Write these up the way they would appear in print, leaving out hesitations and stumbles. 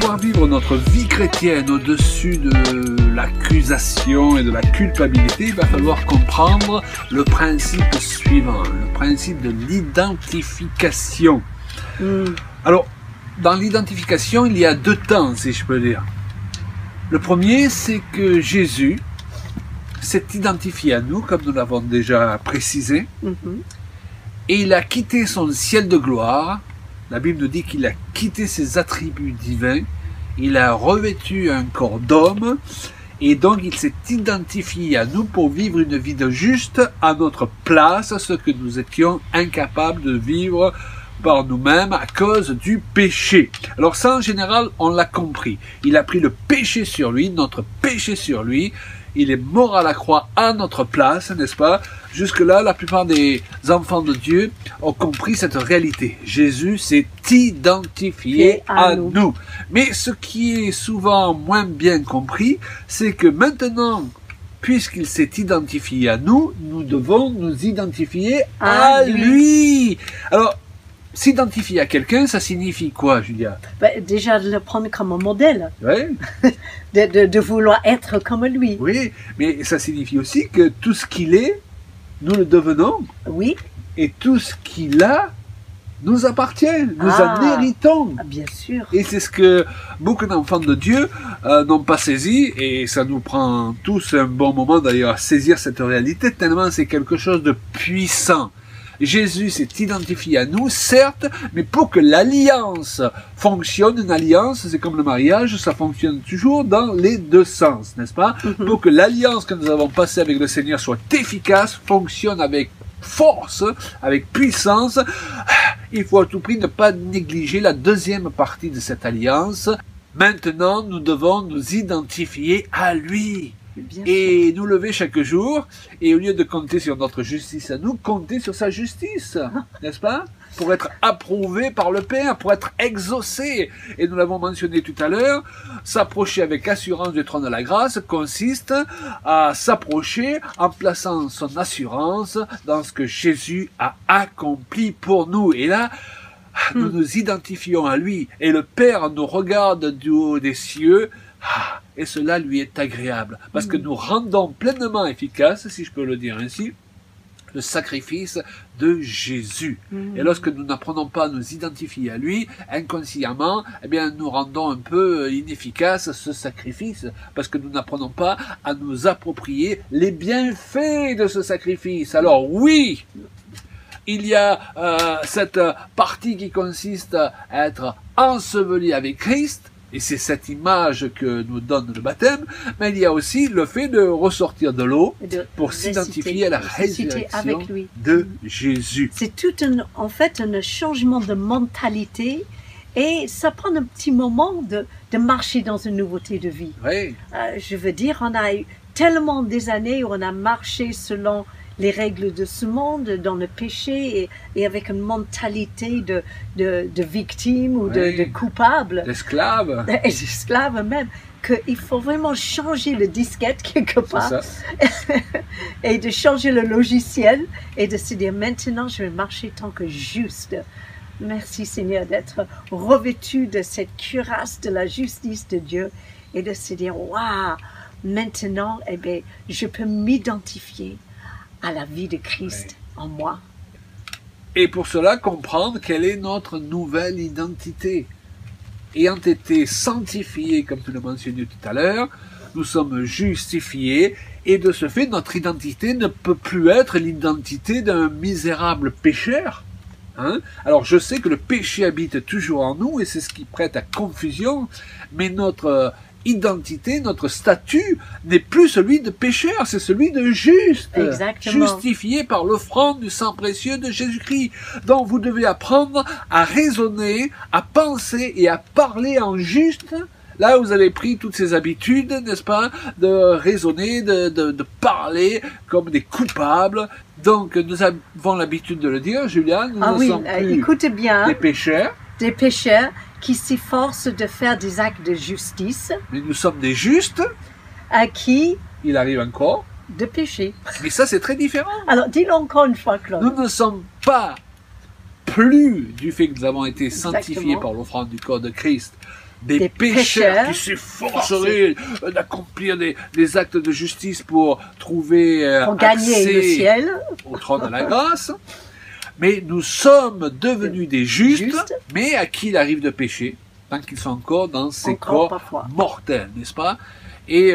pouvoir vivre notre vie chrétienne au-dessus de l'accusation et de la culpabilité, il va falloir comprendre le principe suivant, le principe de l'identification. Alors, dans l'identification, il y a deux temps, si je peux dire. Le premier, c'est que Jésus s'est identifié à nous, comme nous l'avons déjà précisé, et il a quitté son ciel de gloire. La Bible nous dit qu'il a quitté ses attributs divins, il a revêtu un corps d'homme, et donc il s'est identifié à nous pour vivre une vie de juste à notre place, ce que nous étions incapables de vivre par nous-mêmes à cause du péché. Alors ça, en général, on l'a compris. Il a pris le péché sur lui, notre péché sur lui. Il est mort à la croix à notre place, n'est-ce pas? Jusque-là, la plupart des enfants de Dieu ont compris cette réalité. Jésus s'est identifié à nous. Mais ce qui est souvent moins bien compris, c'est que maintenant, puisqu'il s'est identifié à nous, nous devons nous identifier à lui. Alors, s'identifier à quelqu'un, ça signifie quoi, Julia? Déjà de le prendre comme un modèle. Oui. de vouloir être comme lui. Oui, mais ça signifie aussi que tout ce qu'il est, nous le devenons. Oui. Et tout ce qu'il a nous appartient, nous en héritons. Bien sûr. Et c'est ce que beaucoup d'enfants de Dieu n'ont pas saisi, et ça nous prend tous un bon moment d'ailleurs à saisir cette réalité, tellement c'est quelque chose de puissant. Jésus s'est identifié à nous, certes, mais pour que l'alliance fonctionne, une alliance, c'est comme le mariage, ça fonctionne toujours dans les deux sens, n'est-ce pas? Pour que l'alliance que nous avons passée avec le Seigneur soit efficace, fonctionne avec force, avec puissance, il faut à tout prix ne pas négliger la deuxième partie de cette alliance. Maintenant, nous devons nous identifier à lui. Et nous lever chaque jour, et au lieu de compter sur notre justice à nous, compter sur sa justice, n'est-ce pas? Pour être approuvé par le Père, pour être exaucé. Et nous l'avons mentionné tout à l'heure, s'approcher avec assurance du trône de la grâce consiste à s'approcher en plaçant son assurance dans ce que Jésus a accompli pour nous. Et là, nous nous identifions à lui, et le Père nous regarde du haut des cieux, et cela lui est agréable, parce que nous rendons pleinement efficace, si je peux le dire ainsi, le sacrifice de Jésus. Et lorsque nous n'apprenons pas à nous identifier à lui, inconsciemment, eh bien, nous rendons un peu inefficace ce sacrifice, parce que nous n'apprenons pas à nous approprier les bienfaits de ce sacrifice. Alors oui, il y a cette partie qui consiste à être enseveli avec Christ, et c'est cette image que nous donne le baptême, mais il y a aussi le fait de ressortir de l'eau pour s'identifier à la résurrection de Jésus. C'est tout en fait un changement de mentalité, et ça prend un petit moment de marcher dans une nouveauté de vie. Oui. Je veux dire, on a eu tellement des années où on a marché selon les règles de ce monde, dans le péché, et avec une mentalité de victime ou de coupable. D'esclave. D'esclave même. Qu'il faut vraiment changer le disquette quelque part. Et de changer le logiciel et de se dire maintenant je vais marcher tant que juste. Merci Seigneur d'être revêtu de cette cuirasse de la justice de Dieu et de se dire waouh, maintenant eh bien, je peux m'identifier à la vie de Christ en moi. Et pour cela, comprendre quelle est notre nouvelle identité. Ayant été sanctifiés, comme tu l'as mentionné tout à l'heure, nous sommes justifiés, et de ce fait, notre identité ne peut plus être l'identité d'un misérable pécheur. Alors je sais que le péché habite toujours en nous, et c'est ce qui prête à confusion, mais notre identité, notre statut n'est plus celui de pécheur, c'est celui de juste. Exactement. Justifié par l'offrande du sang précieux de Jésus-Christ. Donc vous devez apprendre à raisonner, à penser et à parler en juste. Là, vous avez pris toutes ces habitudes, n'est-ce pas, de raisonner, de parler comme des coupables. Donc nous avons l'habitude de le dire, Julia, nous ne sommes plus écoutez bien, des pécheurs. Des pécheurs qui s'efforcent de faire des actes de justice. Mais nous sommes des justes. À qui il arrive encore de pécher. Mais ça, c'est très différent. Alors, dis-le encore une fois, Claude. Nous ne sommes pas plus du fait que nous avons été sanctifiés par l'offrande du corps de Christ. des pécheurs qui s'efforceraient d'accomplir des actes de justice pour trouver pour gagner le ciel au trône de la grâce. Mais nous sommes devenus des justes, mais à qui il arrive de pécher, tant qu'ils sont encore dans ces corps mortels, n'est-ce pas? Et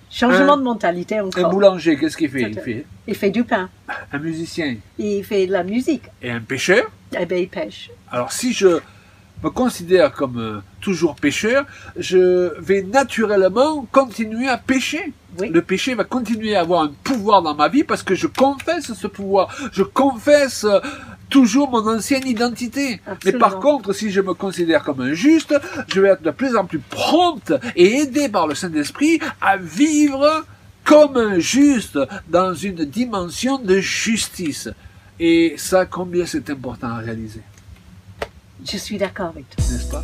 changement de mentalité encore. Un boulanger, qu'est-ce qu'il fait? Il fait du pain. Un musicien. Il fait de la musique. Et un pêcheur? Eh bien, il pêche. Alors, si je me considère comme toujours pécheur, je vais naturellement continuer à pécher. Oui. Le péché va continuer à avoir un pouvoir dans ma vie parce que je confesse ce pouvoir. Je confesse toujours mon ancienne identité. Absolument. Mais par contre, si je me considère comme un juste, je vais être de plus en plus prompte et aidé par le Saint-Esprit à vivre comme un juste dans une dimension de justice. Et ça, combien c'est important à réaliser. Je suis d'accord avec toi. N'est-ce pas?